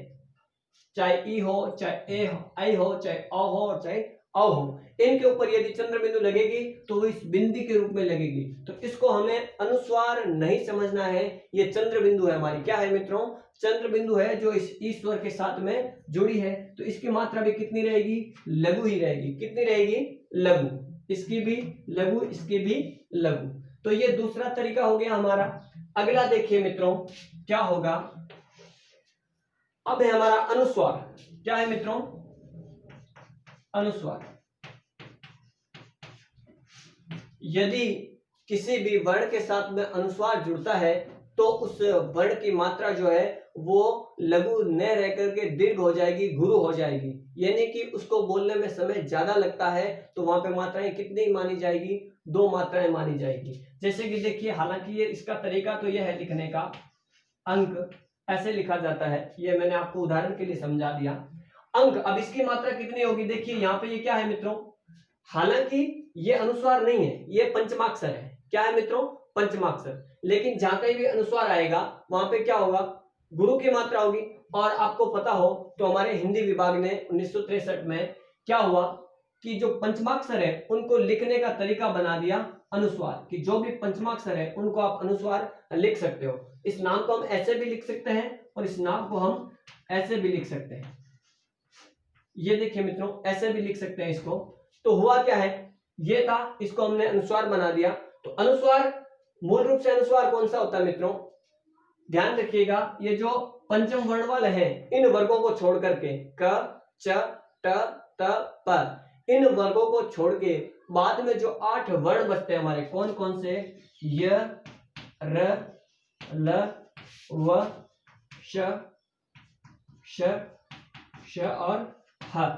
चाहे ई हो, चाहे ए हो, आई हो, चाहे अ हो, चाहे औ हो, इनके ऊपर यदि चंद्र बिंदु लगेगी तो वो इस बिंदी के रूप में लगेगी। तो इसको हमें अनुस्वार नहीं समझना है, ये चंद्र बिंदु है हमारी, क्या है मित्रों, चंद्र बिंदु है जो इस ईश्वर के साथ में जुड़ी है। तो इसकी मात्रा भी कितनी रहेगी, लघु ही रहेगी। कितनी रहेगी, लघु, इसकी भी लघु, इसकी भी लघु। तो ये दूसरा तरीका हो गया हमारा। अगला देखिए मित्रों क्या होगा, अब है हमारा अनुस्वार। क्या है मित्रों, अनुस्वार। यदि किसी भी वर्ण के साथ में अनुस्वार जुड़ता है तो उस वर्ण की मात्रा जो है वो लघु न रह करके दीर्घ हो जाएगी, गुरु हो जाएगी, यानी कि उसको बोलने में समय ज्यादा लगता है, तो वहां पे मात्राएं कितनी मानी जाएगी, दो मात्राएं मानी जाएगी। जैसे कि देखिए, हालांकि ये इसका तरीका तो यह है लिखने का, अंक ऐसे लिखा जाता है, ये मैंने आपको उदाहरण के लिए समझा दिया, अंक। अब इसकी मात्रा कितनी होगी, देखिए यहाँ पे ये क्या है मित्रों, हालांकि ये अनुस्वार नहीं है, ये पंचमाक्षर है। क्या है मित्रों, पंचमाक्षर। लेकिन जहां कहीं भी अनुस्वार आएगा वहां पे क्या होगा, गुरु की मात्रा होगी। और आपको पता हो तो हमारे हिंदी विभाग ने 1963 में क्या हुआ कि जो पंचमाक्षर है उनको लिखने का तरीका बना दिया अनुस्वार, कि जो भी पंचमाक्षर है उनको आप अनुस्वार लिख सकते हो। इस नाम को हम ऐसे भी लिख सकते हैं और इस नाम को हम ऐसे भी लिख सकते हैं। ये देखिए मित्रों, ऐसे भी लिख सकते हैं इसको। तो हुआ क्या है, ये था, इसको हमने अनुस्वार बना दिया। तो अनुस्वार, मूल रूप से अनुस्वार कौन सा होता है मित्रों, ध्यान रखिएगा, ये जो पंचम वर्ण वाले हैं इन वर्गों को छोड़ करके, क, च, ट, त, प, इन वर्गों को छोड़ के बाद में जो 8 वर्ण बचते हैं हमारे, कौन कौन से, य, र, ल, व, श, श, श और ह,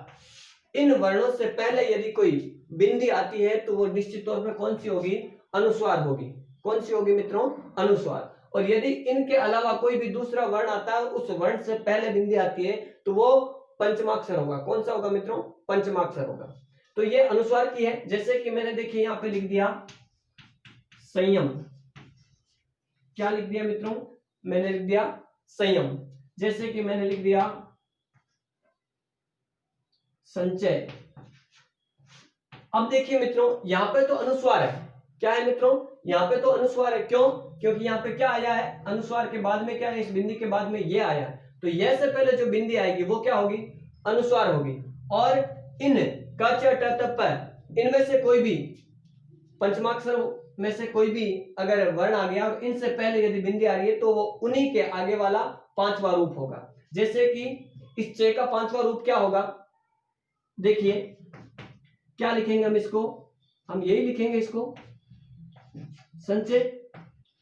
इन वर्णों से पहले यदि कोई बिंदी आती है तो वो निश्चित तौर पर कौन सी होगी, अनुस्वार होगी। कौन सी होगी मित्रों, अनुस्वार। और यदि इनके अलावा कोई भी दूसरा वर्ण आता है, उस वर्ण से पहले बिंदी आती है, तो वो पंचमाक्षर होगा। कौन सा होगा मित्रों, पंचमाक्षर होगा। तो ये अनुस्वार की है। जैसे कि मैंने देखिए यहाँ पे लिख दिया संयम। क्या लिख दिया मित्रों, मैंने लिख दिया संयम। जैसे कि मैंने लिख दिया संचय। अब देखिए मित्रों, यहां पे तो अनुस्वार है। क्या है मित्रों, यहां पे तो अनुस्वार है। क्यों, क्योंकि यहां पे क्या आया है, अनुस्वार के बाद में क्या है, इस बिंदी के बाद में ये आया है। तो ये से पहले जो बिंदी आएगी वो क्या होगी, अनुस्वार होगी। और इन क च ट त प इनमें से कोई भी पंचमाक्षर में से कोई भी अगर वर्ण आ गया और इनसे पहले यदि बिंदी आ रही है तो वो उन्हीं के आगे वाला पांचवा रूप होगा। जैसे कि इस चे का पांचवा रूप क्या होगा, देखिए क्या लिखेंगे हम इसको, हम यही लिखेंगे इसको संचय,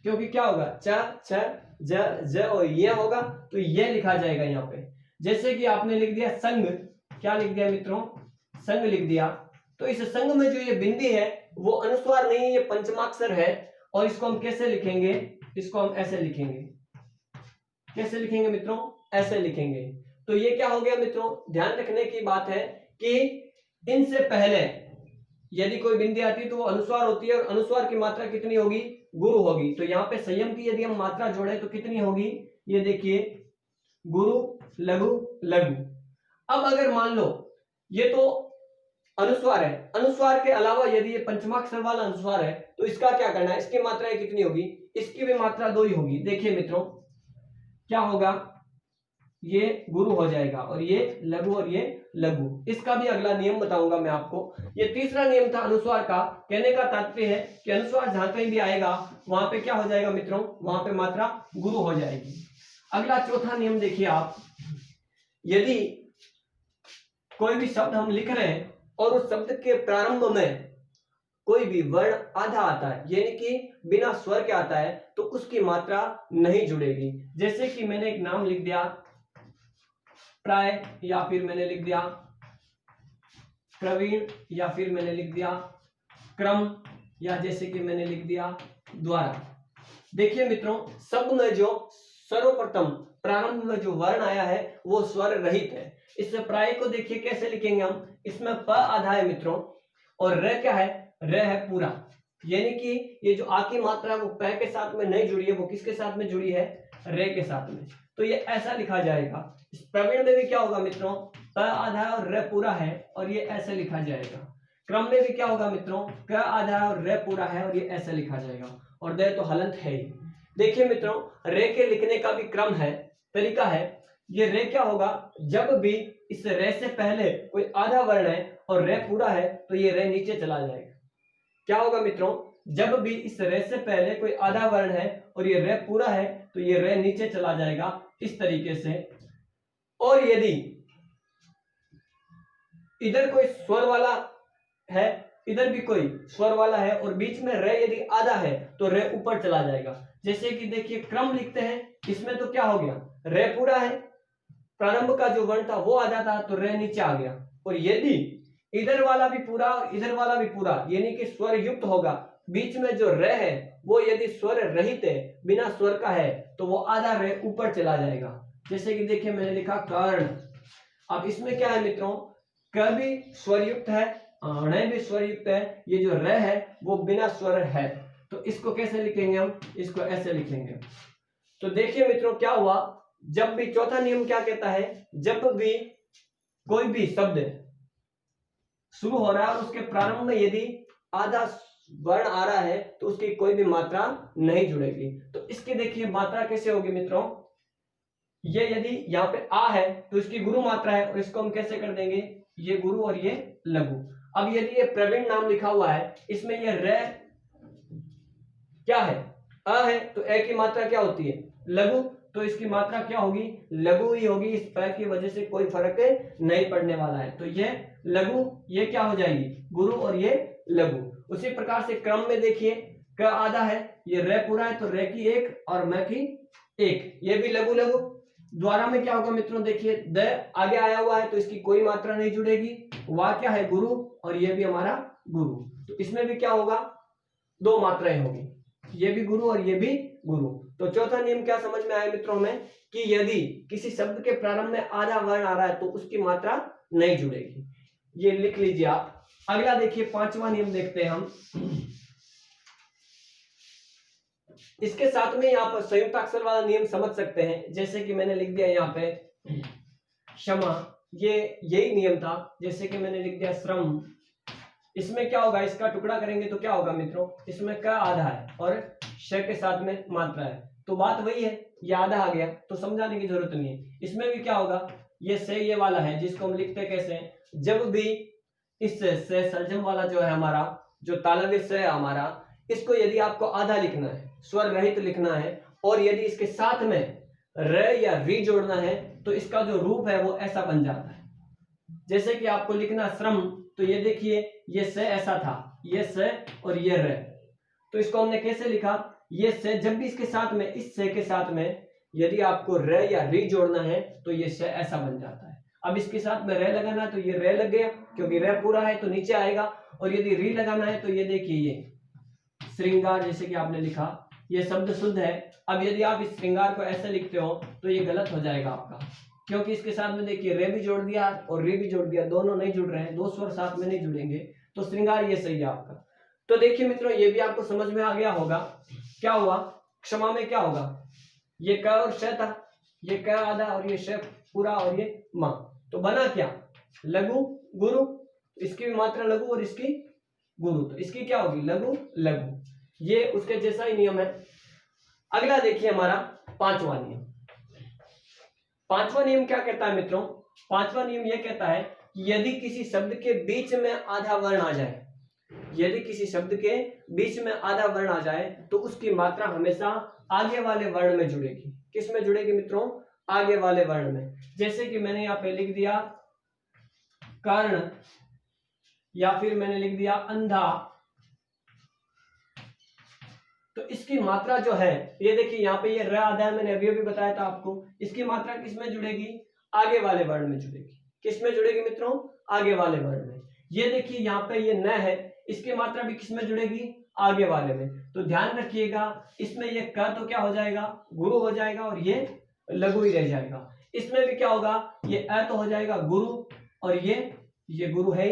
क्योंकि क्या होगा च छ ज ज और ये होगा तो ये लिखा जाएगा यहाँ पे। जैसे कि आपने लिख दिया संग, क्या लिख दिया मित्रों, संग लिख दिया, तो इस संग में जो ये बिंदी है वो अनुस्वार नहीं है, ये पंचमाक्षर है। और इसको हम कैसे लिखेंगे, इसको हम ऐसे लिखेंगे, कैसे लिखेंगे मित्रों, ऐसे लिखेंगे। तो ये क्या हो गया मित्रों, ध्यान रखने की बात है कि इनसे पहले यदि कोई बिंदी आती है तो वो अनुस्वार होती है और अनुस्वार की मात्रा कितनी होगी, गुरु होगी। तो यहाँ पे संयम की यदि हम मात्रा जोड़े तो कितनी होगी, ये देखिए गुरु लघु लघु। अब अगर मान लो ये तो अनुस्वार है, अनुस्वार के अलावा यदि ये पंचमाक्षर वाला अनुस्वार है तो इसका क्या करना है, इसकी मात्राएं कितनी होगी, इसकी भी मात्रा 2 ही होगी। देखिए मित्रों क्या होगा, ये गुरु हो जाएगा और ये लघु और ये लघु। इसका भी अगला नियम बताऊंगा मैं आपको। ये तीसरा नियम था अनुस्वार का। कहने का तात्पर्य है कि अनुस्वार जहां कहीं भी आएगा वहां पे क्या हो जाएगा मित्रों, वहां पे मात्रा गुरु हो जाएगी। अगला चौथा नियम देखिए आप, यदि कोई भी शब्द हम लिख रहे हैं और उस शब्द के प्रारंभ में कोई भी वर्ण आधा आता है, यानी कि बिना स्वर के आता है, तो उसकी मात्रा नहीं जुड़ेगी। जैसे कि मैंने एक नाम लिख दिया प्राय, या फिर मैंने लिख दिया प्रवीण, या फिर मैंने लिख दिया क्रम, या जैसे कि मैंने लिख दिया द्वारा। देखिए मित्रों शब्द में जो सर्वप्रथम प्रारंभ में जो वर्ण आया है वो स्वर रहित है। इस प्राय को देखिए कैसे लिखेंगे हम, इसमें प आधा है मित्रों और र क्या है, र है पूरा, यानी कि ये जो आ की मात्रा है वो प के साथ में नहीं जुड़ी है, वो किसके साथ में जुड़ी है, रे के साथ में। तो ये ऐसा लिखा जाएगा। इस प्रवीण में भी क्या होगा मित्रों, प आधा है और र पूरा है और ये ऐसे लिखा जाएगा। क्रम में भी क्या होगा मित्रों, क आधा है और र पूरा है और ये ऐसे लिखा जाएगा। और द तो हलंत है ही। देखिए मित्रों रे के लिखने का भी क्रम है, तरीका है। ये रे क्या होगा, जब भी इस रे से पहले कोई आधा वर्ण है और रे पूरा है तो ये रे नीचे चला जाएगा। क्या होगा मित्रों, जब भी इस रे से पहले कोई आधा वर्ण है और ये रे पूरा है तो ये रे नीचे चला जाएगा, इस तरीके से। और यदि इधर कोई स्वर वाला है, इधर भी कोई स्वर वाला है और बीच में रे यदि आधा है तो रे ऊपर चला जाएगा। जैसे कि देखिए क्रम लिखते हैं, इसमें तो क्या हो गया, रे पूरा है, प्रारंभ का जो वर्ण था वो आधा था तो रे नीचे आ गया। और यदि इधर वाला भी पूरा और इधर वाला भी पूरा, यानी कि स्वर युक्त होगा, बीच में जो रे है वो यदि स्वर रहित है, बिना स्वर का है, तो वो आधा रे ऊपर चला जाएगा। जैसे कि देखिए मैंने लिखा कर्ण। अब इसमें क्या है मित्रों, क भी स्वर युक्त है, ण भी स्वर युक्त है, ये जो र है वो बिना स्वर है। तो इसको कैसे लिखेंगे हम, इसको ऐसे लिखेंगे। तो देखिए मित्रों क्या हुआ, जब भी चौथा नियम क्या कहता है, जब भी कोई भी शब्द शुरू हो रहा है और उसके प्रारंभ में यदि आधा वर्ण आ रहा है तो उसकी कोई भी मात्रा नहीं जुड़ेगी। तो इसकी देखिए मात्रा कैसे होगी मित्रों, ये यदि यहाँ पे आ है तो इसकी गुरु मात्रा है और इसको हम कैसे कर देंगे, ये गुरु और ये लघु। अब यदि ये प्रवीण नाम लिखा हुआ है, इसमें ये रे क्या है, अ है, तो ए की मात्रा क्या होती है, लघु, तो इसकी मात्रा क्या होगी, लघु ही होगी। इस प की वजह से कोई फर्क नहीं पड़ने वाला है, तो ये लघु, ये क्या हो जाएगी, गुरु और ये लघु। उसी प्रकार से क्रम में देखिए क आधा है, ये रे पूरा है तो रे की एक और म की एक, ये भी लघु लघु। द्वारा में क्या होगा मित्रों, देखिए द आगे आया हुआ है तो इसकी कोई मात्रा नहीं जुड़ेगी, वा क्या है, गुरु, और ये भी हमारा गुरु, तो इसमें भी क्या होगा, 2 मात्राएं होगी, ये भी गुरु और ये भी गुरु। तो चौथा नियम क्या समझ में आया मित्रों में, कि यदि किसी शब्द के प्रारंभ में आधा वर्ण आ रहा है तो उसकी मात्रा नहीं जुड़ेगी, ये लिख लीजिए आप। अगला देखिए पांचवा नियम देखते हैं हम। इसके साथ में यहाँ पर संयुक्त अक्षर वाला नियम समझ सकते हैं, जैसे कि मैंने लिख दिया यहाँ पे क्षमा, ये यही नियम था। जैसे कि मैंने लिख दिया श्रम, इसमें क्या होगा, इसका टुकड़ा करेंगे तो क्या होगा मित्रों, इसमें क आधा है और श के साथ में मात्रा है, तो बात वही है, ये आधा आ गया तो समझाने की जरूरत नहीं है। इसमें भी क्या होगा, ये से ये वाला है जिसको हम लिखते कैसे, जब भी इस से सर्जम वाला जो है हमारा, जो तालव्य से है हमारा, इसको यदि आपको आधा लिखना है, स्वर रहित लिखना है, और यदि इसके साथ में र या री जोड़ना है, तो इसका जो रूप है वो ऐसा बन जाता है। जैसे कि आपको लिखना श्रम, तो ये देखिए ये से ऐसा था, ये से और ये र, तो इसको हमने कैसे लिखा, ये से जब भी इसके साथ में, इस से के साथ में यदि आपको र या री जोड़ना है तो ये से ऐसा बन जाता है। अब इसके साथ में रे लगाना है तो ये रे लग गया, क्योंकि रे पूरा है तो नीचे आएगा, और यदि री लगाना है तो ये देखिए ये श्रृंगार जैसे कि आपने लिखा, ये शब्द शुद्ध है। अब यदि आप इस श्रृंगार को ऐसे लिखते हो तो ये गलत हो जाएगा आपका, क्योंकि इसके साथ में देखिए रे भी जोड़ दिया और री भी जोड़ दिया, दोनों नहीं जुड़ रहे हैं, दो स्वर साथ में नहीं जुड़ेंगे, तो श्रृंगार ये सही है आपका। तो देखिए मित्रों, ये भी आपको समझ में आ गया होगा। क्या हुआ, क्षमा में क्या होगा, ये क और श था, ये क आधा और ये श पूरा और ये म, तो बना क्या, लघु गुरु, इसकी भी मात्रा लघु और इसकी गुरु, तो इसकी क्या होगी, लघु लघु, ये उसके जैसा ही नियम है। अगला देखिए हमारा पांचवा नियम। पांचवा नियम क्या कहता है मित्रों, पांचवा नियम यह कहता है कि यदि किसी शब्द के बीच में आधा वर्ण आ जाए, यदि किसी शब्द के बीच में आधा वर्ण आ जाए तो उसकी मात्रा हमेशा आगे वाले वर्ण में जुड़ेगी। किस में जुड़ेगी मित्रों, आगे वाले वर्ण में। जैसे कि मैंने यहाँ पे लिख दिया कर्ण, या फिर मैंने लिख दिया अंधा, तो इसकी मात्रा जो है, ये देखिए यहाँ पे ये र आधा है, मैंने अभी अभी बताया था आपको, इसकी मात्रा किस में जुड़ेगी, आगे वाले वर्ण में जुड़ेगी। किस में जुड़ेगी मित्रों, आगे वाले वर्ण में। ये देखिए यहाँ पे ये न है, इसकी मात्रा भी किस में जुड़ेगी, आगे वाले में। तो ध्यान रखिएगा, इसमें ये क तो क्या हो जाएगा, गुरु हो जाएगा, और ये लघु ही रह जाएगा। इसमें भी क्या होगा, ये अ तो हो जाएगा गुरु, और ये गुरु है।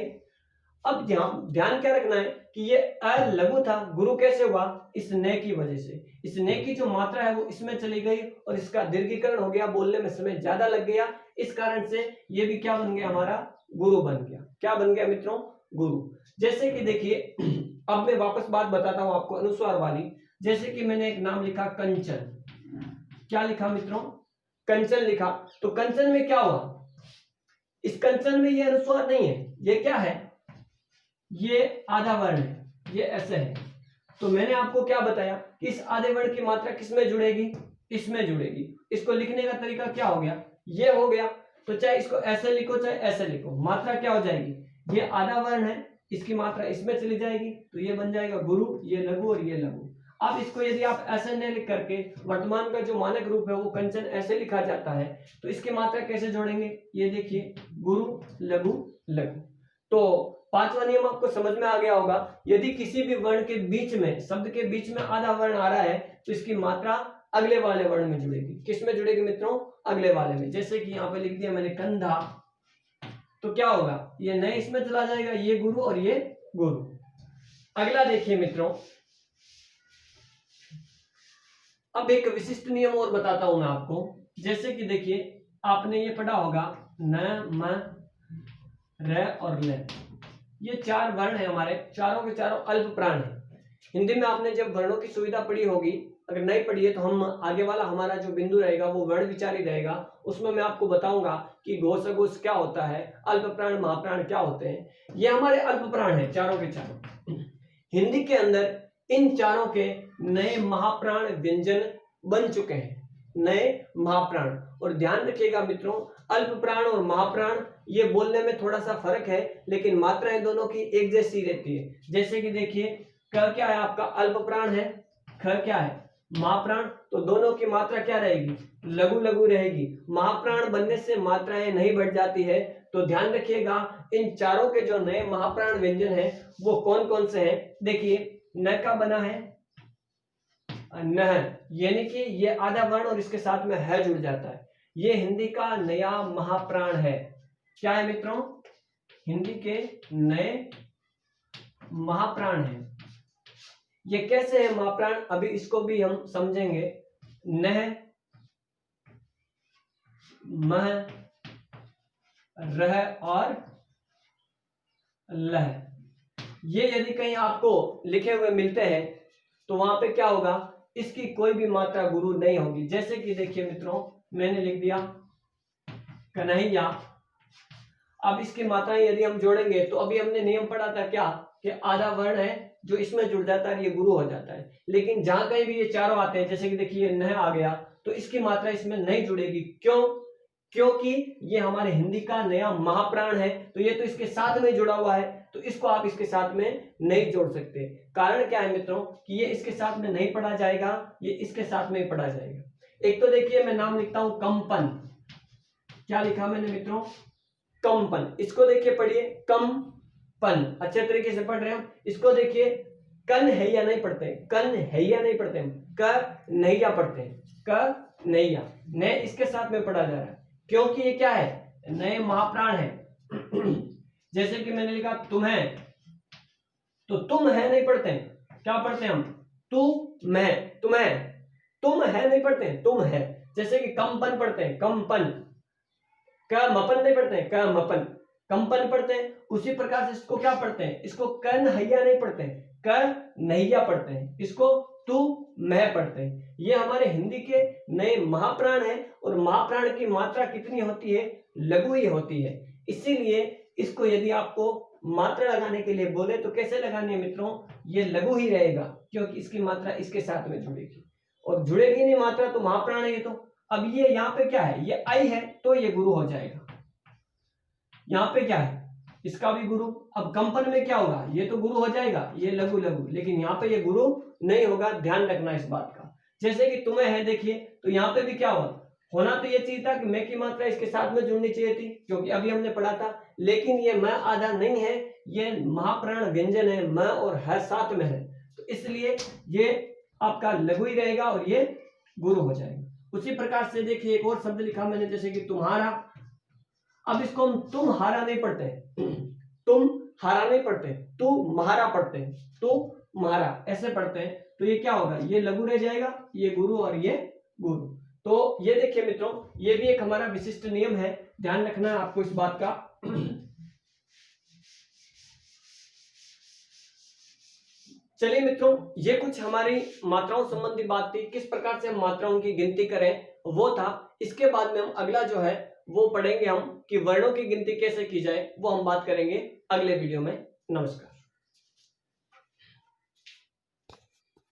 अब ध्यान क्या रखना है कि ये अ लघु था, गुरु कैसे हुआ, इस ने की वजह से। इस ने की जो मात्रा है वो इसमें चली गई और इसका दीर्घीकरण हो गया, बोलने में समय ज्यादा लग गया, इस कारण से ये भी क्या बन गया, हमारा गुरु बन गया। क्या बन गया मित्रों, गुरु। जैसे कि देखिए, अब मैं वापस बात बताता हूं आपको अनुस्वार वाली। जैसे कि मैंने एक नाम लिखा कंचन, क्या लिखा मित्रों, कंचन लिखा, तो कंचन में क्या हुआ, इस कंचन में ये अनुस्वार नहीं है, ये क्या है, ये आधा वर्ण है, ये ऐसे है। तो मैंने आपको क्या बताया कि इस आधे वर्ण की मात्रा किसमें जुड़ेगी, इसमें जुड़ेगी। इसको लिखने का तरीका क्या हो गया, ये हो गया। तो चाहे इसको ऐसे लिखो चाहे ऐसे लिखो, मात्रा क्या हो जाएगी, ये आधा वर्ण है, इसकी मात्रा इसमें चली जाएगी, तो ये बन जाएगा गुरु, ये लघु और ये लघु। अब इसको यदि आप ऐसे नहीं लिख करके, वर्तमान का जो मानक रूप है वो कंचन ऐसे लिखा जाता है, तो इसकी मात्रा कैसे जोड़ेंगे, ये देखिए गुरु लघु लघु। तो पांचवा नियम आपको समझ में आ गया होगा। यदि किसी भी वर्ण के बीच में, शब्द के बीच में आधा वर्ण आ रहा है तो इसकी मात्रा अगले वाले वर्ण में जुड़ेगी। किस में जुड़ेगी मित्रों, अगले वाले में। जैसे कि यहाँ पे लिख दिया मैंने कंधा, तो क्या होगा, ये नए इसमें चला जाएगा, ये गुरु और ये गुरु। अगला देखिए मित्रों, अब एक विशिष्ट नियम और बताता हूं मैं आपको। जैसे कि देखिए, आपने ये पढ़ा होगा न, म, र और ल, ये चार वर्ण है हमारे, चारों के चारों अल्प प्राण है। हिंदी में आपने जब वर्णों की सुविधा पढ़ी होगी, अगर नहीं पढ़ी है तो हम आगे वाला हमारा जो बिंदु रहेगा वो वर्ण विचारी रहेगा, उसमें मैं आपको बताऊंगा कि घोष अघोष क्या होता है, अल्प प्राण महाप्राण क्या होते हैं। ये हमारे अल्प प्राण है चारों के चारों। हिंदी के अंदर इन चारों के नए महाप्राण व्यंजन बन चुके हैं, नए महाप्राण। और ध्यान रखिएगा मित्रों, अल्प प्राण और महाप्राण ये बोलने में थोड़ा सा फर्क है, लेकिन मात्राएं दोनों की एक जैसी रहती है। जैसे कि देखिए, क क्या है आपका अल्प प्राण है, ख क्या है महाप्राण, तो दोनों की मात्रा क्या रहेगी, लघु लघु रहेगी। महाप्राण बनने से मात्राएं नहीं बढ़ जाती है। तो ध्यान रखिएगा, इन चारों के जो नए महाप्राण व्यंजन है वो कौन कौन से हैं। देखिए, न का बना है न, यानी कि ये आधा वर्ण और इसके साथ में है जुड़ जाता है, ये हिंदी का नया महाप्राण है। क्या है मित्रों, हिंदी के नए महाप्राण है। ये कैसे है महाप्राण, अभी इसको भी हम समझेंगे। न, मह, रह और लह, ये यदि कहीं आपको लिखे हुए मिलते हैं तो वहां पे क्या होगा, इसकी कोई भी मात्रा गुरु नहीं होगी। जैसे कि देखिए मित्रों, मैंने लिख दिया कन्हैया। अब इसकी मात्राएं यदि हम जोड़ेंगे तो अभी हमने नियम पढ़ा था क्या कि आधा वर्ण है जो इसमें जुड़ जाता है ये गुरु हो जाता है, लेकिन जहां कहीं भी ये चारों आते हैं, जैसे कि देखिए न आ गया, तो इसकी मात्रा इसमें नहीं जुड़ेगी। क्यों? क्योंकि ये हमारे हिंदी का नया महाप्राण है, तो ये तो इसके साथ में जुड़ा हुआ है, तो इसको आप इसके साथ में नहीं जोड़ सकते। कारण क्या है मित्रों कि ये इसके साथ में नहीं पढ़ा जाएगा, ये इसके साथ में ही पढ़ा जाएगा। एक तो देखिए मैं नाम लिखता हूं कंपन। क्या लिखा मैंने मित्रों? कंपन। इसको देखिए पढ़िए कंपन, अच्छे तरीके से पढ़ रहे हैं हम। इसको देखिए कन है या नहीं पढ़ते हैं, कन है या नहीं पढ़ते हैं, क नैया पढ़ते हैं, क नैया। न इसके साथ में पढ़ा जा रहा है क्योंकि ये क्या है? नए महाप्राण है। जैसे कि मैंने लिखा तुम्हें, तो तुम है नहीं पढ़ते हैं, क्या पढ़ते हैं हम? तू मैं, तुम्हें। तुम है नहीं पढ़ते हैं, तुम है। जैसे कि कंपन पढ़ते हैं, कंपन। क मपन नहीं पढ़ते हैं, क मपन। कंपन पढ़ते हैं। उसी प्रकार से इसको क्या पढ़ते हैं? इसको कन हैया नहीं पढ़ते हैं, क नैया पढ़ते हैं। इसको तू मैं पढ़ते हैं। ये हमारे हिंदी के नए महाप्राण है, और महाप्राण की मात्रा कितनी होती है? लघु ही होती है। इसीलिए इसको यदि आपको मात्रा लगाने के लिए बोले तो कैसे लगानी है मित्रों? ये लघु ही रहेगा, क्योंकि इसकी मात्रा इसके साथ में जुड़ेगी, और जुड़ेगी नहीं मात्रा तो महाप्राण है ये तो। अब ये यहाँ पे क्या है? ये आई है, तो ये गुरु हो जाएगा। यहाँ पे क्या है? इसका भी गुरु। अब कंपन में क्या होगा? ये तो गुरु हो जाएगा, ये लघु लघु, लेकिन यहाँ पे ये गुरु नहीं होगा, ध्यान रखना इस बात का। जैसे कि तुम्हें है देखिए, तो यहाँ पे भी क्या हुआ? होना तो ये चाहिए था कि मैं की मात्रा इसके साथ में जुड़नी चाहिए थी, क्योंकि अभी हमने पढ़ा था, लेकिन ये मैं आधा नहीं है, ये महाप्राण व्यंजन है, मैं और है साथ में है, तो इसलिए ये आपका लघु ही रहेगा और ये गुरु हो जाएगा। उसी प्रकार से देखिए एक और शब्द लिखा मैंने, जैसे कि तुम्हारा। अब इसको हम तुम हारा नहीं पढ़ते हैं, तुम हारा नहीं पढ़ते, तू महारा पढ़ते हैं, तू महारा ऐसे पढ़ते हैं, तो ये क्या होगा? ये लघु रह जाएगा, ये गुरु और ये गुरु। तो ये देखिए मित्रों, ये भी एक हमारा विशिष्ट नियम है, ध्यान रखना है आपको इस बात का। चलिए मित्रों, ये कुछ हमारी मात्राओं संबंधी बात थी, किस प्रकार से हम मात्राओं की गिनती करें वो था। इसके बाद में हम अगला जो है वो पढ़ेंगे हम कि वर्णों की गिनती कैसे की जाए, वो हम बात करेंगे अगले वीडियो में। नमस्कार।